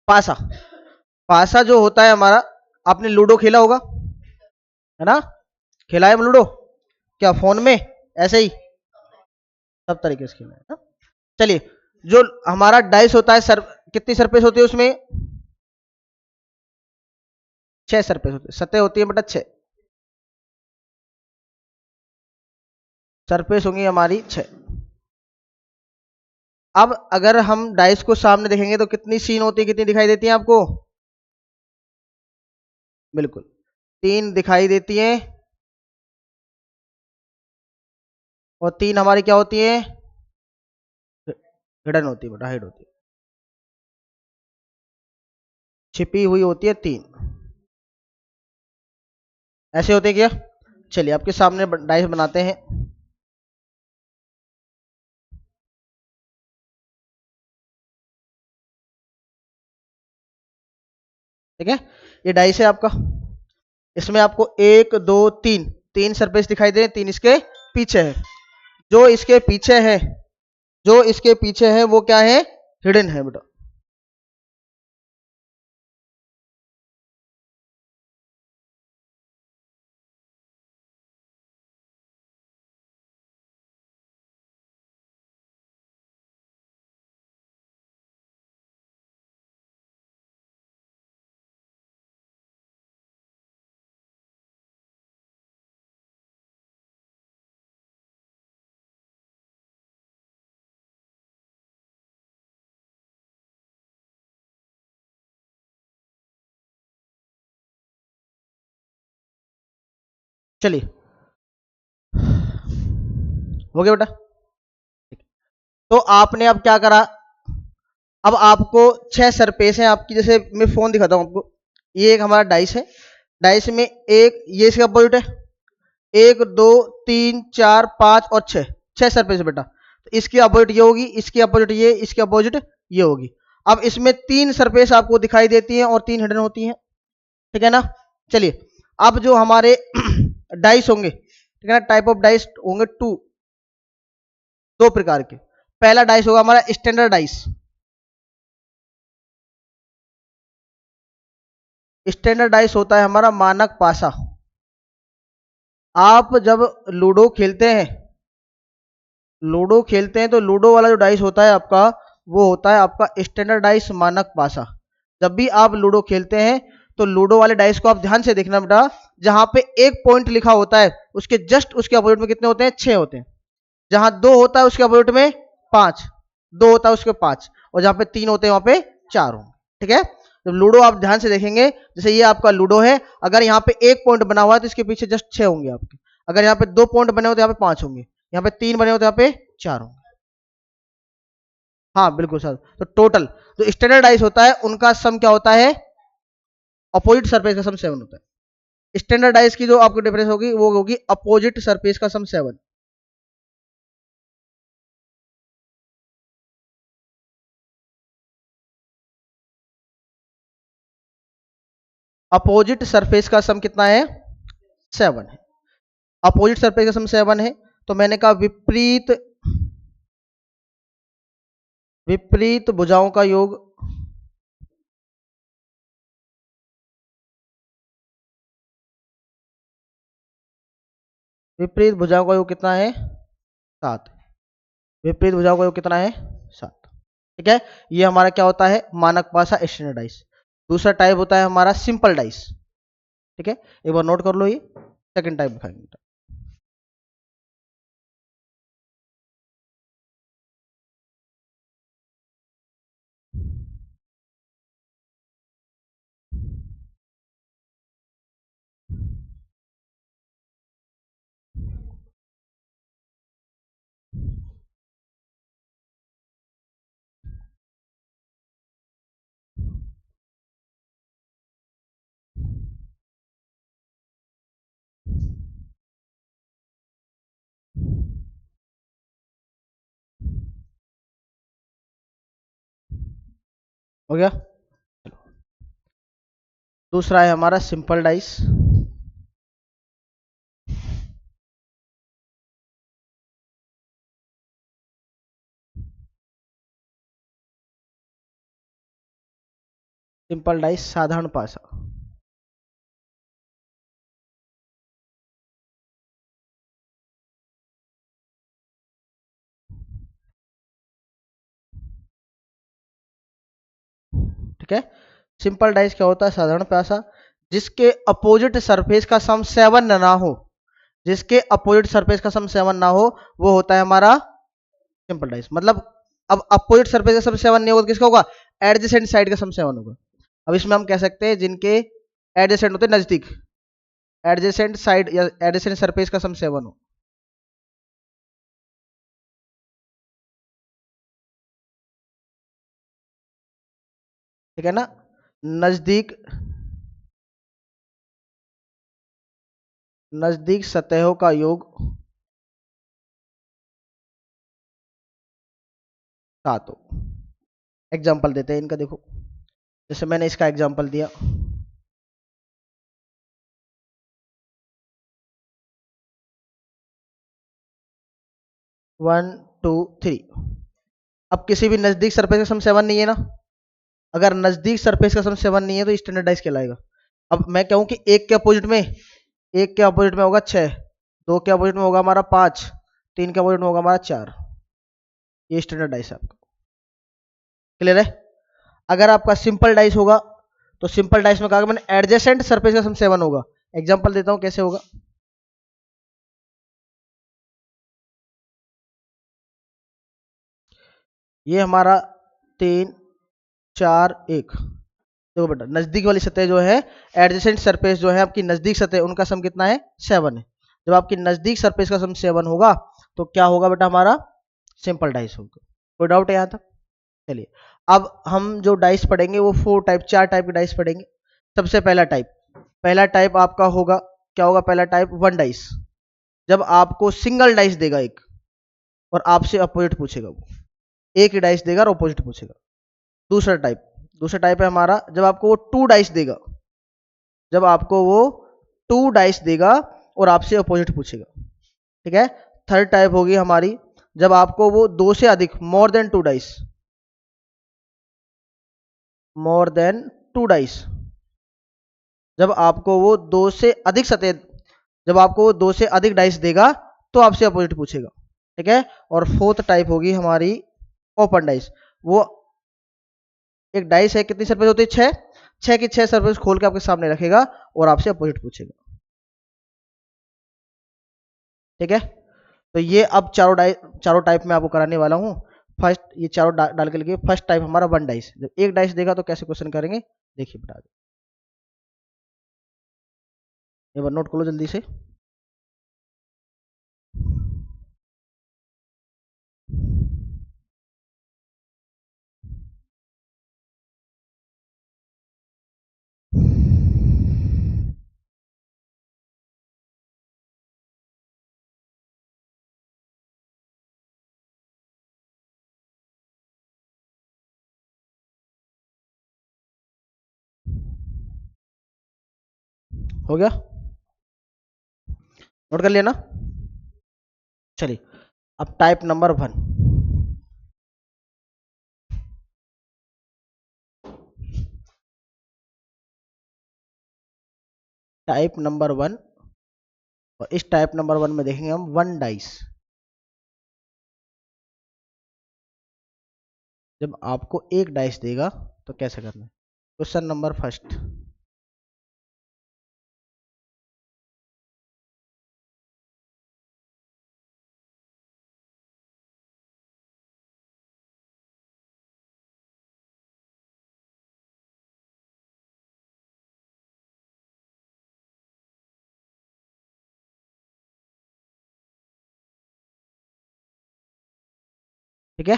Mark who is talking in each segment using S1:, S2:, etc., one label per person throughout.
S1: पासा। पासा जो होता है हमारा, आपने लूडो खेला होगा, है ना? खेला है लूडो? क्या फोन में ऐसे ही? सब तरीके से खेला है ना? चलिए, जो हमारा डाइस होता है सर, कितनी सरफेस होती है उसमें? 6 सरफेस होती है, सतह होती है बेटा 6, सरफेस होंगी हमारी 6। अब अगर हम डाइस को सामने देखेंगे तो कितनी सीन होती है, कितनी दिखाई देती है आपको? बिल्कुल, 3 दिखाई देती हैं। और 3 हमारी क्या होती है? हिडन होती है बेटा, हाइड होती है, छिपी हुई होती है 3। ऐसे होते हैं क्या? चलिए आपके सामने डाइस बनाते हैं। ठीक है, ये डाइस है आपका। इसमें आपको 1 2 3, 3 सरफेस दिखाई दे रहे हैं, 3 इसके पीछे है। जो इसके पीछे है, जो इसके पीछे है वो क्या है? हिडन है बेटा। चलिए, हो गया बेटा। तो आपने अब क्या करा? अब आपको 6 सरफेस हैं आपकी, जैसे मैं फोन दिखाता हूं आपको। ये एक हमारा डाइस है, डाइस में एक ये इसका अपोजिट है, 1 2 3 4 5 और 6, 6 सरफेस बेटा। तो इसकी अपोजिट ये होगी, इसकी अपोजिट ये, इसकी अपोजिट ये होगी। अब इसमें 3 सरफेस आपको दिखाई देती हैं और 3 हिडन होती हैं। ठीक है ना? चलिए, अब जो हमारे डाइस होंगे, ठीक है ना, टाइप ऑफ डाइस होंगे दो प्रकार के। पहला डाइस होगा हमारा स्टैंडर्ड डाइस। स्टैंडर्ड डाइस होता है हमारा मानक पासा। आप जब लूडो खेलते हैं, लूडो खेलते हैं तो लूडो वाला जो डाइस होता है आपका, वो होता है आपका स्टैंडर्ड डाइस मानक पासा। जब भी आप लूडो खेलते हैं तो लूडो वाले डाइस को आप ध्यान से देखना बेटा, जहां पे एक पॉइंट लिखा होता है उसके जस्ट उसके अपोजिट में कितने होते हैं? 6 होते हैं। जहां 2 होता है उसके अपोजिट में 5, 2 होता है उसके 5, और जहां पे 3 होते हैं वहां पे 4 होंगे। ठीक है? जब लूडो आप ध्यान से देखेंगे, जैसे ये आपका लूडो है, अगर यहाँ पे एक पॉइंट बना हुआ है तो इसके पीछे जस्ट 6 होंगे आपके। अगर यहाँ पे 2 पॉइंट बने हो तो यहाँ पे 5 होंगे, यहाँ पे 3 बने हो तो यहाँ पे 4 होंगे। हाँ बिल्कुल सर। तो टोटल जो स्टैंडर्डाइज होता है उनका सम क्या होता है? अपोजिट सरफेस का सम 7 होता है। स्टैंडर्डाइज की जो आपको डिफरेंस होगी वो होगी अपोजिट सरफेस का सम 7। अपोजिट सरफेस का सम कितना है? 7 है। अपोजिट सरफेस का सम 7 है। तो मैंने कहा विपरीत, विपरीत भुजाओं का योग, विपरीत भुजाओं का योग कितना है? 7। विपरीत भुजाओं का योग कितना है? 7। ठीक है, ये हमारा क्या होता है? मानक पासा स्टैंडर्डाइज। दूसरा टाइप होता है हमारा सिंपल डाइस। ठीक है, एक बार नोट कर लो, ये सेकंड टाइप दिखाएंगे। हो गया? दूसरा है हमारा सिंपल डाइस। सिंपल डाइस साधारण पासा। ठीक है, सिंपल डाइस क्या होता है? साधारण पासा जिसके अपोजिट सरफेस का सम 7 ना हो, जिसके अपोजिट सरफेस का सम 7 ना हो, वो होता है हमारा सिंपल डाइस। मतलब अब अपोजिट सरफेस का सम 7 नहीं होगा तो किसका होगा? एडजेसेंट साइड का सम 7 होगा। अब इसमें हम कह सकते हैं जिनके एडजेसेंट होते हैं, नजदीक, एडजेसेंट साइड या एडजेसेंट सरफेस का सम 7 हो। ठीक है ना? नजदीक, नजदीक सतहों का योग 7 हो। एग्जाम्पल देते हैं इनका, देखो जैसे मैंने इसका एग्जाम्पल दिया, 1 2 3। अब किसी भी नजदीक सरफेस का सम 7 नहीं है ना, अगर नजदीक सरफेस का सम 7 नहीं है तो स्टैंडर्डाइज कहलाएगा। अब मैं कहूं कि एक के अपोजिट में, एक के अपोजिट में होगा 6, दो के अपोजिट में होगा हमारा 5, तीन के अपोजिट में होगा हमारा 4, ये स्टैंडर्डाइज है आपका। क्लियर है? अगर आपका सिंपल डाइस होगा तो सिंपल डाइस में कहा मैंने एडजेसेंट सरफेस का सम 7 होगा। एग्जांपल देता हूं कैसे होगा। ये हमारा 3 4 1, देखो बेटा नजदीक वाली सतह जो है, एडजेसेंट सरफेस जो है आपकी नजदीक सतह, उनका सम कितना है? 7 है। जब आपकी नजदीक सरफेस का सम 7 होगा तो क्या होगा बेटा? हमारा सिंपल डाइस होगा। कोई डाउट है यहाँ तक? चलिए, अब हम जो डाइस पढ़ेंगे वो 4 टाइप, 4 टाइप के डाइस पढ़ेंगे। सबसे पहला टाइप, पहला टाइप आपका होगा, क्या होगा पहला टाइप? 1 डाइस। जब आपको सिंगल डाइस देगा एक और आपसे अपोजिट पूछेगा, वो एक ही डाइस देगा और अपोजिट पूछेगा। दूसरा टाइप, दूसरा टाइप है हमारा जब आपको वो 2 डाइस देगा, जब आपको वो 2 डाइस देगा और आपसे अपोजिट पूछेगा। ठीक है? थर्ड टाइप होगी हमारी जब आपको वो 2 से अधिक, more than 2 dice, more than 2 dice, जब आपको वो 2 से अधिक सतह, जब आपको वो 2 से अधिक डाइस देगा तो आपसे अपोजिट पूछेगा। ठीक है? और फोर्थ टाइप होगी हमारी ओपन डाइस। वो एक डाइस है, कितनी सरफेस होती है? 6, 6 की 6 सरफेस खोल के आपके सामने रखेगा और आपसे अपोजिट पूछेगा। ठीक है? तो ये अब चारों टाइप में आपको कराने वाला हूँ। फर्स्ट ये चारों डाल के लिखिए। फर्स्ट टाइप हमारा 1 डाइस, जब एक डाइस देगा तो कैसे क्वेश्चन करेंगे देखिए, बता दो, एक बार नोट कर लो जल्दी से। हो गया? नोट कर लिया ना? चलिए, अब टाइप नंबर 1। टाइप नंबर 1, और इस टाइप नंबर 1 में देखेंगे हम 1 डाइस। जब आपको एक डाइस देगा तो कैसे करना है? क्वेश्चन नंबर फर्स्ट, ठीक है?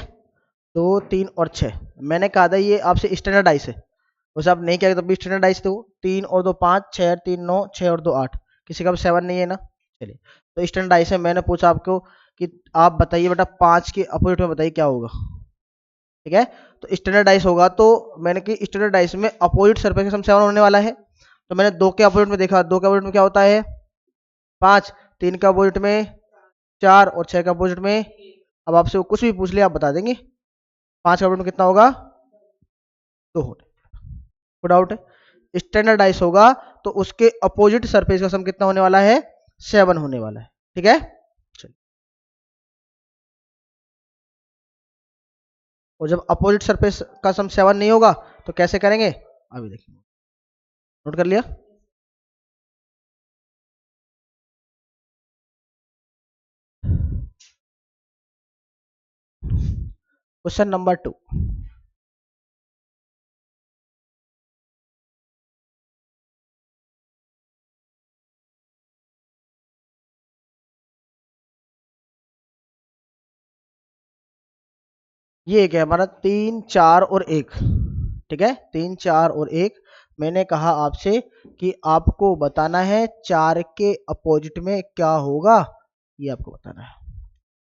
S1: 2 3 और 6, मैंने कहा था ये आपसे स्टैंडर्ड डाइस है, उसे आप नहीं किया तब भी स्टैंडर्ड डाइस थे वो। 3 और 2 5, 6 3 9, 6 और 2 8, किसी का भी 7 नहीं है ना। चलिए, तो स्टैंडर्ड डाइस है। मैंने पूछा आपको कि आप बताइए बेटा 5 के अपोजिट में बताइए क्या होगा। ठीक है? तो स्टैंडर्ड डाइस होगा तो मैंने कि स्टैंडर्ड डाइस में अपोजिट सरफेस का सम 7 होने वाला है। तो मैंने 2 के अपोजिट में देखा, 2 के अपोजिट में क्या होता है? 5, 3 के अपोजिट में 4 और 6 के अपोजिट में, अब आपसे वो कुछ भी पूछ लिया आप बता देंगे। 5 का अपोजिट में कितना होगा? 2 होने। कोई डाउट है? स्टैंडर्ड डाइस होगा तो उसके अपोजिट सरफेस का सम कितना होने वाला है? 7 होने वाला है। ठीक है, चलिए। और जब अपोजिट सरफेस का सम 7 नहीं होगा तो कैसे करेंगे, अभी देखिए। नोट कर लिया? क्वेश्चन नंबर 2, ये क्या है हमारा 3 4 और 1। ठीक है, 3 4 और 1। मैंने कहा आपसे कि आपको बताना है 4 के अपोजिट में क्या होगा, ये आपको बताना है।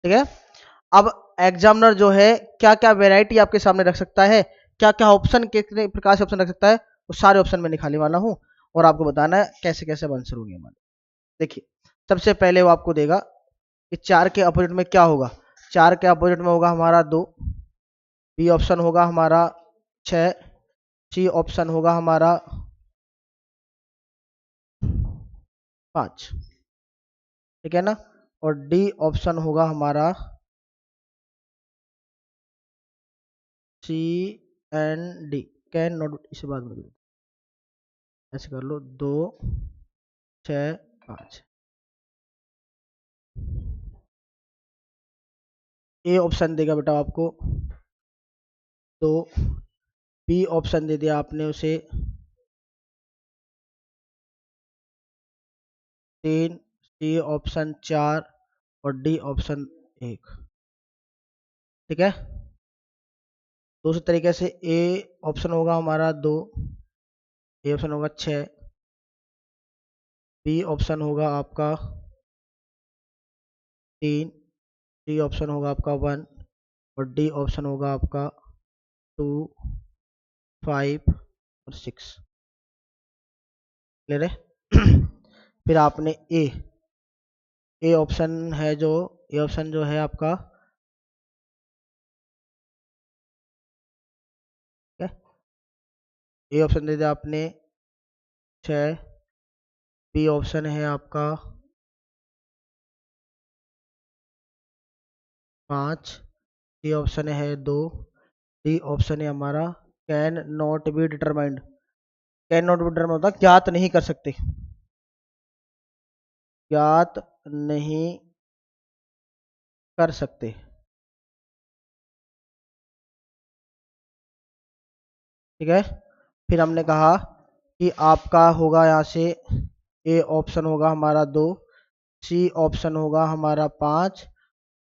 S1: ठीक है, अब एग्जामिनर जो है क्या क्या वेराइटी आपके सामने रख सकता है, क्या क्या ऑप्शन, कितने प्रकार से ऑप्शन रख सकता है, वो सारे ऑप्शन मैं निकालने वाला हूं और आपको बताना है कैसे कैसे आंसर होंगे हमारे। देखिए, सबसे पहले वो आपको देगा कि 4 के अपोजिट में क्या होगा। 4 के अपोजिट में होगा हमारा 2, बी ऑप्शन होगा हमारा 6, सी ऑप्शन होगा हमारा 5। ठीक है ना, और डी ऑप्शन होगा हमारा C and D. Can not, इसे बाद में ऐसे कर लो, 2 6 5। ए ऑप्शन देगा बेटा आपको 2, बी ऑप्शन दे दिया आपने उसे 3, सी ऑप्शन 4 और डी ऑप्शन 1। ठीक है, दूसरे तरीके से ए ऑप्शन होगा हमारा 2, ए ऑप्शन होगा 6, बी ऑप्शन होगा आपका 3, डी ऑप्शन होगा आपका 1 और डी ऑप्शन होगा आपका 2 5 और 6। क्लियर है? फिर आपने ए ऑप्शन है जो, ए ऑप्शन जो है आपका, ए ऑप्शन दे दिया आपने 6, बी ऑप्शन है आपका 5, सी ऑप्शन है 2, डी ऑप्शन है हमारा can not be determined. Can not be determined होता ज्ञात नहीं कर सकते, ज्ञात नहीं कर सकते। ठीक है, फिर हमने कहा कि आपका होगा यहाँ से ए ऑप्शन होगा हमारा 2, सी ऑप्शन होगा हमारा 5,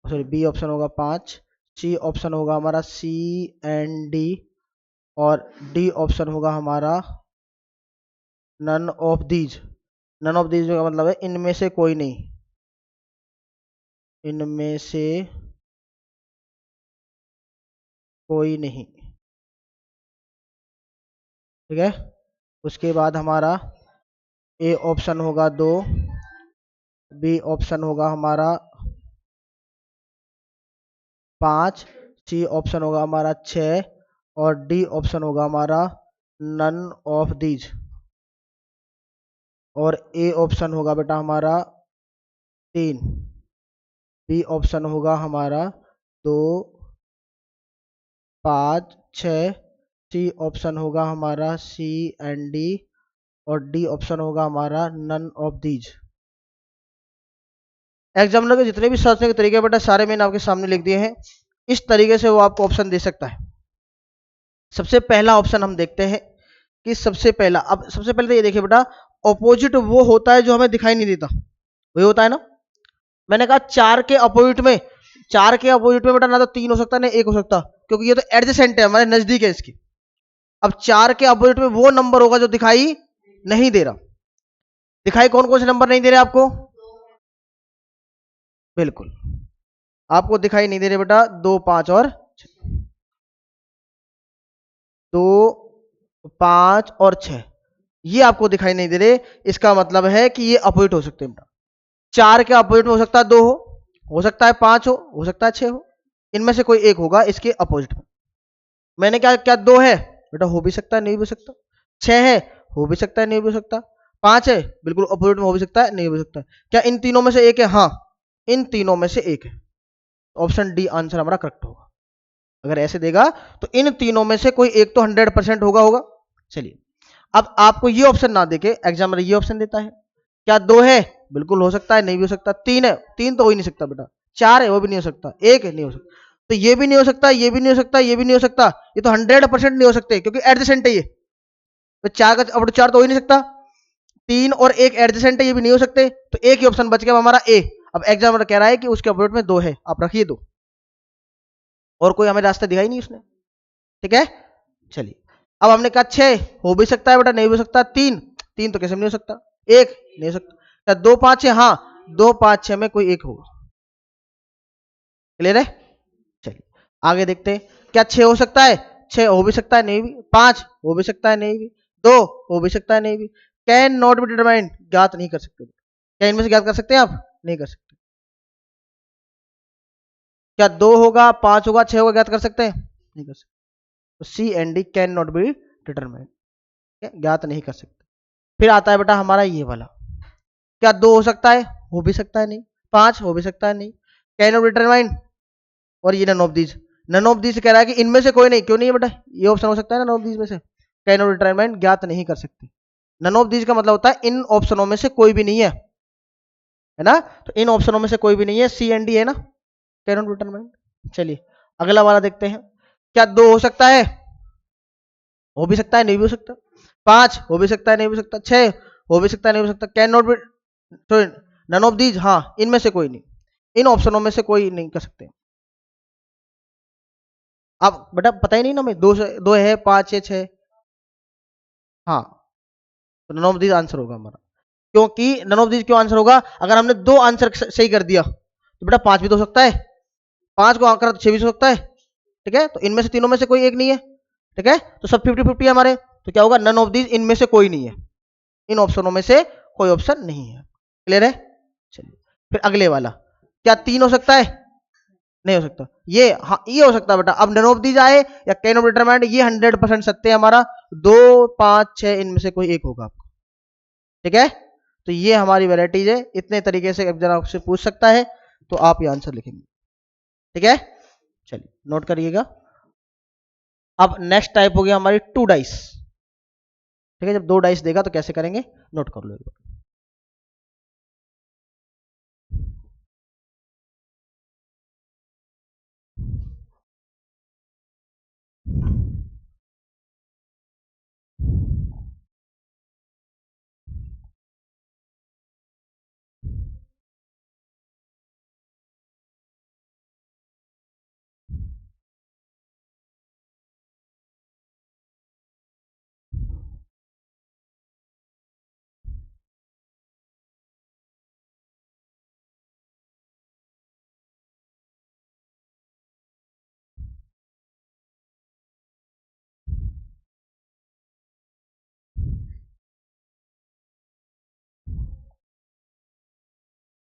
S1: सॉरी बी ऑप्शन होगा 5, सी ऑप्शन होगा हमारा सी एंड डी और डी ऑप्शन होगा हमारा none of these. None of these का मतलब है इनमें से कोई नहीं, इनमें से कोई नहीं। ठीक है, उसके बाद हमारा ए ऑप्शन होगा 2, बी ऑप्शन होगा हमारा 5, सी ऑप्शन होगा हमारा 6 और डी ऑप्शन होगा हमारा नन ऑफ दीज। और ए ऑप्शन होगा बेटा हमारा 3, बी ऑप्शन होगा हमारा 2 5 6, सी ऑप्शन होगा हमारा सी एंड डी और डी ऑप्शन होगा हमारा नन ऑफ दीज। एग्जामिनर के जितने भी सोचने के तरीके बेटा सारे मैंने आपके सामने लिख दिए हैं, इस तरीके से वो आपको ऑप्शन दे सकता है। सबसे पहला ऑप्शन हम देखते हैं कि सबसे पहला, अब सबसे पहले तो ये देखिए बेटा, ऑपोजिट वो होता है जो हमें दिखाई नहीं देता, वही होता है ना। मैंने कहा 4 के अपोजिट में, 4 के अपोजिट में बेटा ना तो 3 हो सकता ना 1 हो सकता, क्योंकि ये तो एडजेसेंट है, हमारे नजदीक है इसके। अब 4 के अपोजिट में वो नंबर होगा जो दिखाई नहीं दे रहा। दिखाई कौन कौन से नंबर नहीं दे रहे आपको? बिल्कुल, आपको दिखाई नहीं दे रहे बेटा 2 5 और 2 5 और 6, ये आपको दिखाई नहीं दे रहे। इसका मतलब है कि ये अपोजिट हो सकते हैं बेटा। 4 के अपोजिट में हो सकता है 2 हो सकता है 5 हो सकता है 6 हो, इनमें से कोई एक होगा इसके अपोजिट में। मैंने क्या क्या 2 है बेटा, हो भी सकता है नहीं भी हो सकता। छह है, हो भी सकता है नहीं हो भी सकता। पांच है, बिल्कुल अपोजिट में हो भी सकता है नहीं हो भी सकता। क्या इन तीनों में से एक है? हाँ, इन तीनों में से एक है। ऑप्शन डी आंसर हमारा करेक्ट होगा। अगर ऐसे देगा तो इन तीनों में से कोई एक तो 100% होगा। चलिए, अब आपको ये ऑप्शन ना देके एग्जामिनर ये ऑप्शन देता है, क्या दो है? बिल्कुल हो सकता है नहीं भी हो सकता। तीन है, तीन तो हो ही नहीं सकता बेटा। चार है, वो भी नहीं हो सकता। एक है, नहीं हो सकता। तो ये भी नहीं हो सकता, ये भी नहीं हो सकता, ये भी नहीं हो सकता। ये तो 100% नहीं हो सकते क्योंकि एडजेसेंट है ये। तो चार का अब चार तो हो ही नहीं सकता। तीन और एक एडजेसेंट है, ये भी नहीं हो सकते। तो एक ही ऑप्शन बच गया हमारा ए। अब एग्जामिनर कह रहा है कि उसके अपोजिट में दो है, आप रखिए दो, और कोई हमें रास्ता दिखाई नहीं उसने। ठीक है, चलिए। अब हमने कहा छह हो भी सकता है बेटा, नहीं भी हो सकता। तीन, तीन तो कैसे नहीं हो सकता। एक नहीं हो सकता। क्या दो पांच छह? हाँ, दो पांच छह में कोई एक होगा। क्लियर है? चलिए आगे देखते हैं। क्या छह हो सकता है? छह हो भी सकता है नहीं भी। पांच हो भी सकता है नहीं भी। दो हो भी सकता है नहीं भी। कैन नॉट बी डिटरमाइंड, ज्ञात नहीं कर सकते। क्या इनमें से ज्ञात कर सकते हैं आप? नहीं कर सकते। क्या दो होगा, पांच होगा, छह होगा, ज्ञात कर सकते हैं? नहीं कर सकते। तो C and D can not be determined, ज्ञात नहीं कर सकते। फिर आता है बेटा हमारा ये वाला। क्या दो हो सकता है? हो भी सकता है नहीं। पांच हो भी सकता है नहीं। कैन नॉट बी डिटरमाइंड, और ये none of these. None of these कह रहा है कि इनमें से कोई नहीं। क्यों नहीं है बेटा? ये ऑप्शन हो सकता है नन ऑफ दीज में से। कैन नॉट डिटरमाइंड, ज्ञात नहीं कर सकते। नन ऑफ दीज का मतलब होता है इन ऑप्शनों में से कोई भी नहीं है ना? तो इन ऑप्शनों में से कोई भी नहीं है, सी एंड डी है ना, कैन नॉट डिटरमाइंड। चलिए अगला वाला देखते हैं। क्या दो हो सकता है? हो भी सकता है नहीं भी हो सकता। पांच हो भी सकता है नहीं भी हो सकता। छह हो भी सकता है नहीं हो सकता। Can not be, sorry, none of these, हाँ इनमें से कोई नहीं, इन ऑप्शनों में से कोई नहीं कर सकते। अब बेटा पता ही नहीं ना, मैं दो से दो है, पांच है, छह। हाँ, तो नन ऑफ दीज आंसर होगा हमारा। क्योंकि नन ऑफ दीज क्यों आंसर होगा? अगर हमने दो आंसर सही कर दिया तो बेटा पांच भी तो हो सकता है। पांच को आकर छह भी हो सकता है। ठीक है, तो इनमें से तीनों में से कोई एक नहीं है। ठीक है, तो सब 50-50 है हमारे। तो क्या होगा? नन ऑफ दीज, इनमें से कोई नहीं है, इन ऑप्शनों में से कोई ऑप्शन नहीं है। क्लियर है? चलिए फिर अगले वाला। क्या तीन हो सकता है? नहीं हो सकता। ये, हाँ ये हो सकता है बेटा। अब नन ऑफ दीज आए या कैन ऑफ डिटरमाइंड, ये 100% सत्य है हमारा। दो पांच छह इनमें से कोई एक होगा आपको। ठीक है, तो ये हमारी वेराइटीज है। इतने तरीके से एग्जाम आपसे पूछ सकता है, तो आप ये आंसर लिखेंगे। ठीक है, चलिए नोट करिएगा। अब नेक्स्ट टाइप हो गया हमारी टू डाइस। ठीक है, जब दो डाइस देगा तो कैसे करेंगे, नोट कर लो एक बार।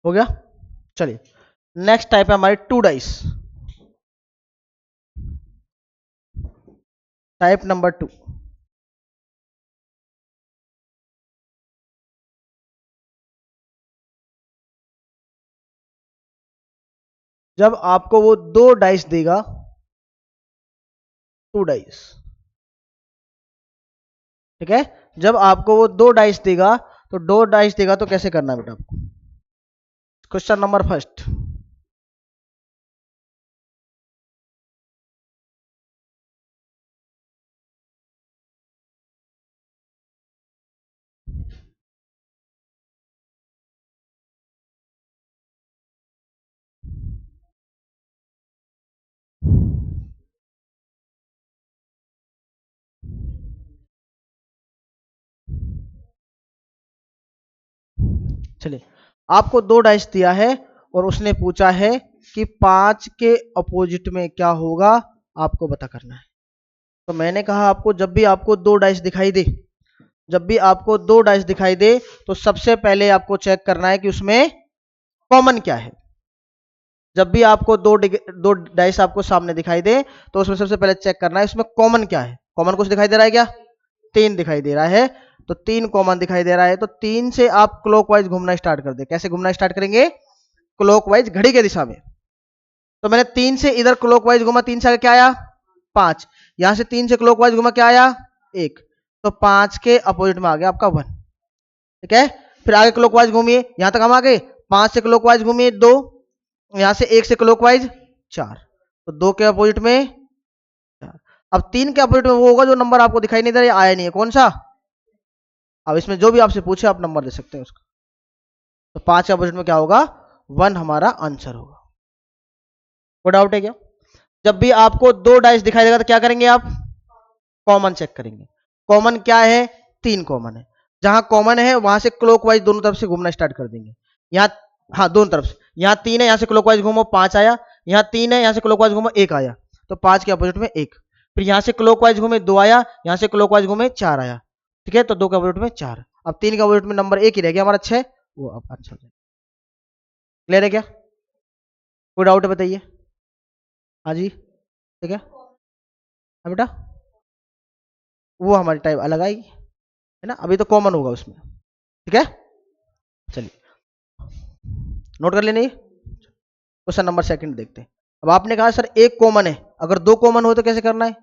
S1: हो गया? चलिए नेक्स्ट टाइप है हमारी two dice. Type number two. जब आपको वो दो डाइस देगा, टू डाइस। ठीक है, जब आपको वो दो डाइस देगा, तो दो डाइस देगा तो कैसे करना है बेटा आपको? Question number first. चलिए, आपको दो डाइस दिया है और उसने पूछा है कि पांच के अपोजिट में क्या होगा, आपको पता करना है। तो मैंने कहा आपको जब भी आपको दो डाइस दिखाई दे, जब भी आपको दो डाइस दिखाई दे, तो सबसे पहले आपको चेक करना है कि उसमें कॉमन क्या है। जब भी आपको दो डाइस आपको सामने दिखाई दे, तो उसमें सबसे पहले चेक करना है उसमें कॉमन क्या है। कॉमन कुछ दिखाई दे रहा है क्या? 3 दिखाई दे रहा है, तो 3 कॉमन दिखाई दे रहा है, तो 3 से आप क्लॉकवाइज घूमना स्टार्ट कर दे। कैसे घूमना स्टार्ट करेंगे? क्लॉकवाइज, घड़ी के दिशा में। तो मैंने 3 से इधर क्लॉकवाइज घूमा, 3 से आगे क्या आया? 5। यहां से 3 से क्लॉकवाइज घूमा, क्या आया? 1। तो 5 के अपोजिट में आ गया आपका 1। ठीक है, फिर आगे क्लॉकवाइज घूमिए, यहां तक हम आ गए। 5 से क्लॉकवाइज घूमिए 2, यहां से 1 से क्लॉकवाइज 4, तो 2 के अपोजिट में 4। अब 3 के अपोजिट में वो होगा जो नंबर आपको दिखाई नहीं दे रहा, आया नहीं है, कौन सा? अब इसमें जो भी आपसे पूछे आप नंबर दे सकते हैं उसका। तो 5 के अपोजिट में क्या होगा? 1 हमारा आंसर होगा। कोई डाउट है क्या? जब भी आपको 2 डाइस दिखाई देगा तो क्या करेंगे आप? कॉमन चेक करेंगे। कॉमन क्या है? 3 कॉमन है। जहां कॉमन है वहां से क्लॉकवाइज दोनों तरफ से घूमना स्टार्ट कर देंगे। यहाँ, हाँ दोनों तरफ से। यहाँ 3 है, यहाँ से क्लॉकवाइज घूमो 5 आया। यहाँ 3 है, यहाँ से क्लॉकवाइज घूमो 1 आया, तो 5 के अपोजिट में 1। फिर यहाँ से क्लॉकवाइज घूमे 2 आया, यहाँ से क्लॉकवाइज घूमे 4 आया। ठीक है, तो 2 के अपोजिट में 4। अब 3 के अपोजिट में नंबर 1 ही रह गया हमारा 6, वो अब आंसर हो जाएगा। क्लियर है क्या? कोई डाउट है बताइए। हाँ जी, ठीक है। हाँ बेटा, वो हमारी टाइप अलग आएगी, है ना, अभी तो कॉमन होगा उसमें। ठीक है, चलिए नोट कर लेने। क्वेश्चन नंबर सेकंड देखते हैं। अब आपने कहा सर एक कॉमन है, अगर 2 कॉमन हो तो कैसे करना है?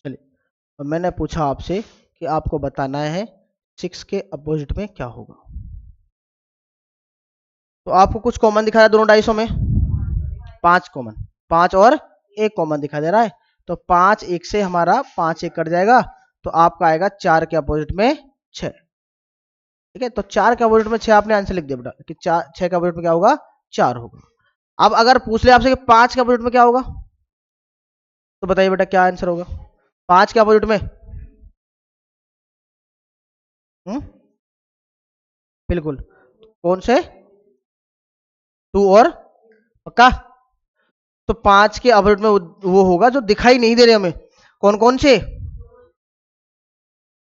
S1: चलिए, तो मैंने पूछा आपसे कि आपको बताना है 6 के अपोजिट में क्या होगा। तो आपको कुछ कॉमन दिखा रहा है दोनों डाइसों में? 5 कॉमन, 5 और 1 कॉमन दिखा दे रहा है। तो 5 1 से हमारा 5 1 कट जाएगा, तो आपका आएगा 4 के अपोजिट में 6। ठीक है, तो 4 के अपोजिट में 6 आपने आंसर लिख दिया बेटा कि 6 के अपोजिट में क्या होगा? 4 होगा। अब अगर पूछ ले आपसे कि 5 के अपोजिट में क्या होगा, तो बताइए बेटा क्या आंसर होगा 5 के अपोजिट में? हम्म, बिल्कुल। कौन से? 2 और पक्का? तो 5 के अपोजिट में वो होगा जो दिखाई नहीं दे रहे हमें। कौन कौन से?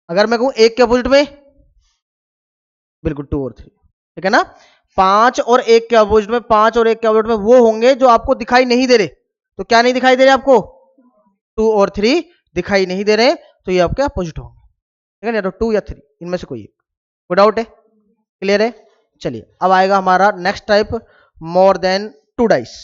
S1: अगर मैं कहूं 1 के अपोजिट में, बिल्कुल 2 और 3। ठीक है ना, 5 और 1 के अपोजिट में, 5 और 1 के अपोजिट में वो होंगे जो आपको दिखाई नहीं दे रहे। तो क्या नहीं दिखाई दे रहे आपको? 2 और 3 दिखाई नहीं दे रहे, तो ये आपके अपोजिट होंगे। ठीक है ना, तो 2 या 3 इनमें से कोई एक। कोई डाउट है? क्लियर है? चलिए अब आएगा हमारा next type, more than 2 dice.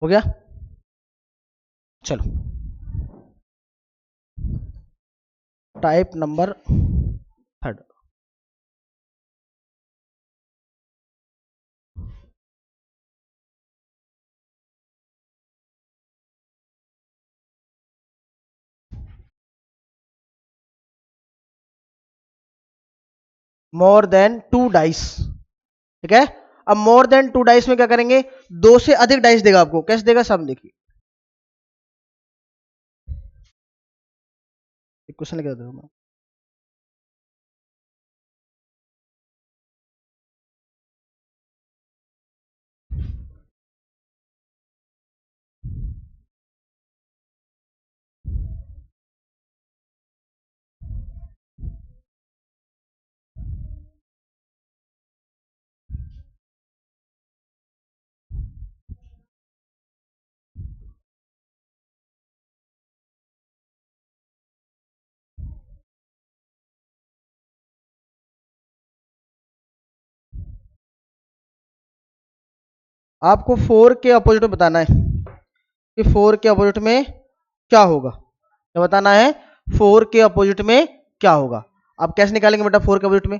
S1: हो गया? चलो, type number third, more than 2 dice. ठीक है, अब मोर देन 2 डाइस में क्या करेंगे? 2 से अधिक डाइस देगा आपको। कैसे देगा सब देखिए, एक क्वेश्चन लिख देता हूं मैं। आपको 4 के अपोजिट में बताना है कि 4 के अपोजिट में क्या होगा। क्या बताना है? 4 के अपोजिट में क्या होगा। आप कैसे निकालेंगे बेटा 4 के अपोजिट में?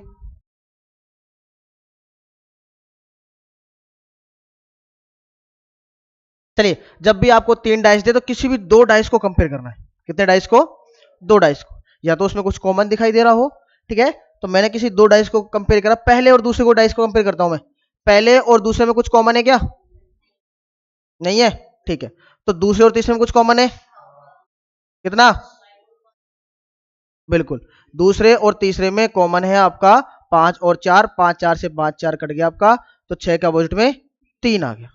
S1: चलिए, जब भी आपको 3 डाइस दे तो किसी भी 2 डाइस को कंपेयर करना है। कितने डाइस को? 2 डाइस को। या तो उसमें कुछ कॉमन दिखाई दे रहा हो, ठीक है, तो मैंने किसी 2 डाइस को कंपेयर करा, पहले और दूसरे को डाइस को कंपेयर करता हूं मैं। पहले और दूसरे में कुछ कॉमन है क्या? नहीं है, ठीक है। तो दूसरे और तीसरे में कुछ कॉमन है कितना? बिल्कुल, दूसरे और तीसरे में कॉमन है आपका 5 और 4, 5 4 से 5 4 कट गया आपका, तो 6 के अपोजिट में 3 आ गया।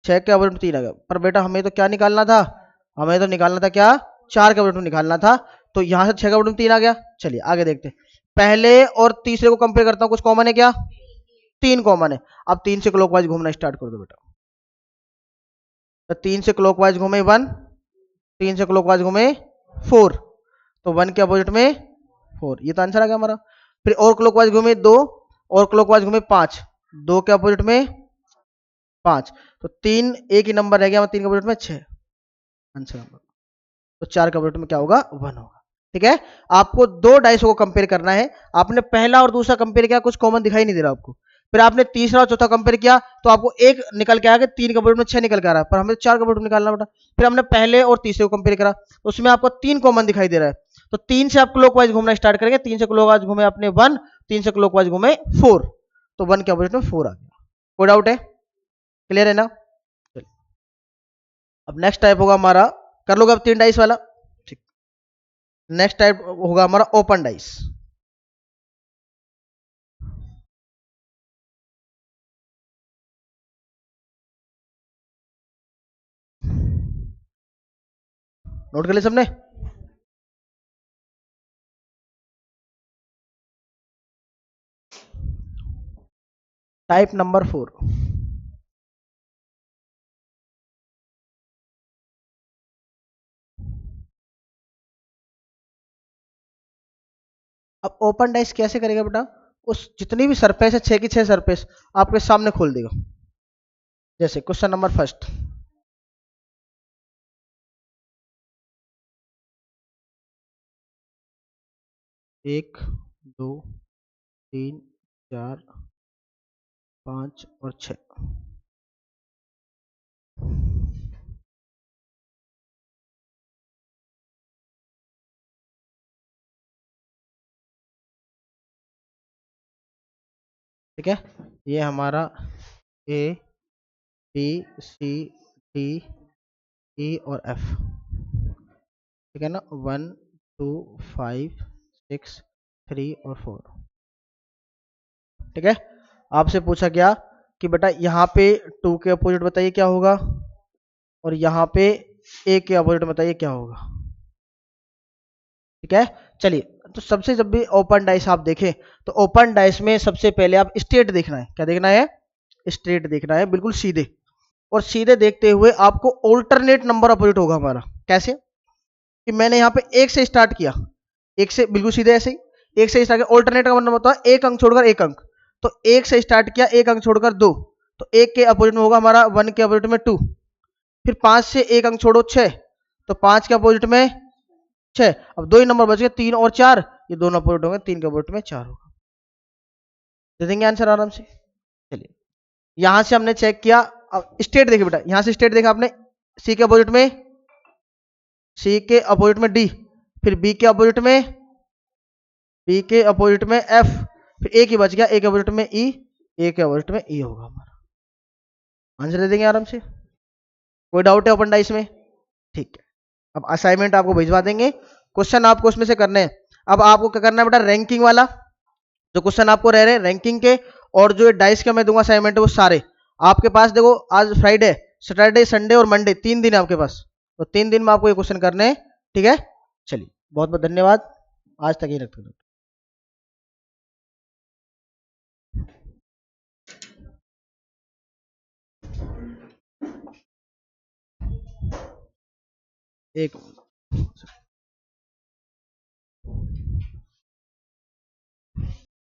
S1: 6 के अपोजिट में 3 आ गया। पर बेटा हमें तो क्या निकालना था? हमें तो निकालना था क्या? 4 के अपोजिट में निकालना था। तो यहां से 6 के अपोजिट में 3 आ गया। चलिए आगे देखते हैं। पहले और तीसरे को कंपेयर करता हूं, कुछ कॉमन है क्या? 3 कॉमन है। अब 3 से क्लॉकवाइज घूमना स्टार्ट कर दो बेटा। तो 3 से क्लॉकवाइज घूमे 1, 3 से क्लॉकवाइज घूमे 4, तो 1 के अपोजिट में 4, ये तो आंसर आ गया हमारा। फिर और क्लॉकवाइज घूमे 2, और क्लॉकवाइज घूमे 5, 2 के अपोजिट में 5, तो 3 एक ही नंबर रह गया, 3 के अपोजिट में 6, आंसर नंबर। तो 4 के अपोजिट में क्या होगा? 1 होगा। ठीक है, आपको 2 डाइसों को कंपेयर करना है। आपने पहला और दूसरा कंपेयर किया, कुछ कॉमन दिखाई नहीं दे रहा आपको। फिर आपने तीसरा और चौथा कंपेयर किया, तो आपको एक निकल के आ गया, 3 के अपोजिट में 6 निकल के आ रहा है, पर हमें 4 के अपोजिट में निकालना बेटा। फिर हमने पहले और तीसरे को कंपेयर करा, तो उसमें आपको 3 कॉमन दिखाई दे रहा है, तो 3 से आप क्लॉकवाइज घूमना स्टार्ट करेंगे। 3 से क्लॉकवाइज घूमे आपने 1, 3 से क्लॉकवाइज घूमे 4, तो 1 के अपोजिट में 4 आ गया। कोई डाउट है? क्लियर है ना? अब नेक्स्ट टाइप होगा हमारा, कर लोगे अब 3 डाइस वाला। ठीक, नेक्स्ट टाइप होगा हमारा ओपन डाइस। नोट कर लिया सबने? Type number 4। अब ओपन डाइस कैसे करेगा बेटा? उस जितनी भी सरफेस है, 6 की 6 सरफेस आपके सामने खोल देगा। जैसे क्वेश्चन नंबर फर्स्ट, 1 2 3 4 5 और 6। ठीक है, ये हमारा A B C D E और एफ। ठीक है ना, 1 2 5 6 3 और 4। ठीक है, आपसे पूछा गया कि बेटा यहाँ पे 2 के अपोजिट बताइए क्या होगा, और यहाँ पे ए के अपोजिट बताइए क्या होगा। ठीक है, चलिए, तो सबसे जब भी ओपन डाइस आप देखें, तो ओपन डाइस में सबसे पहले आप स्ट्रेट देखना है। क्या देखना है? स्ट्रेट देखना है, बिल्कुल सीधे। और सीधे देखते हुए आपको ऑल्टरनेट नंबर अपोजिट होगा हमारा। कैसे? कि मैंने यहाँ पे 1 से स्टार्ट किया, 1 से बिल्कुल सीधे ऐसे ही 1 से स्टार्ट किया। ऑल्टरनेट का मतलब होता है एक अंक छोड़कर एक अंक, तो 1 से स्टार्ट किया, एक अंक छोड़कर 2, तो 1 के अपोजिट में होगा हमारा 1 के अपोजिट में 2। फिर 5 से एक अंक छोड़ो 6, तो 5 के अपोजिट में 6। अब 2 ही नंबर बच गए, 3 और 4, ये दोनों अपोजिट होंगे, 3 के अपोजिट में 4 होगा। दे देंगे आंसर आराम से। चलिए, यहां से हमने चेक किया। अब स्टेट देखिए बेटा, यहां से स्टेट देखा आपने, सी के अपोजिट में, सी के अपोजिट में डी, फिर बी के अपोजिट में, बी के अपोजिट में एफ, फिर ए की बच गया, ए के अपोजिट में ई, ए के अपोजिट में ई होगा हमारा। आंसर दे देंगे आराम से। कोई डाउट है ओपन डाइस में? ठीक है, अब असाइनमेंट आपको भिजवा देंगे, क्वेश्चन आपको उसमें से करने हैं। अब आपको क्या करना है बेटा, रैंकिंग वाला जो क्वेश्चन आपको रह रहे रैंकिंग के, और जो डाइस का मैं दूंगा असाइनमेंट, वो सारे आपके पास। देखो आज फ्राइडे, सैटरडे, संडे और मंडे, 3 दिन है आपके पास, तो 3 दिन में आपको ये क्वेश्चन करने हैं। ठीक है, चलिए, बहुत बहुत धन्यवाद, आज तक ही रखते हैं। एक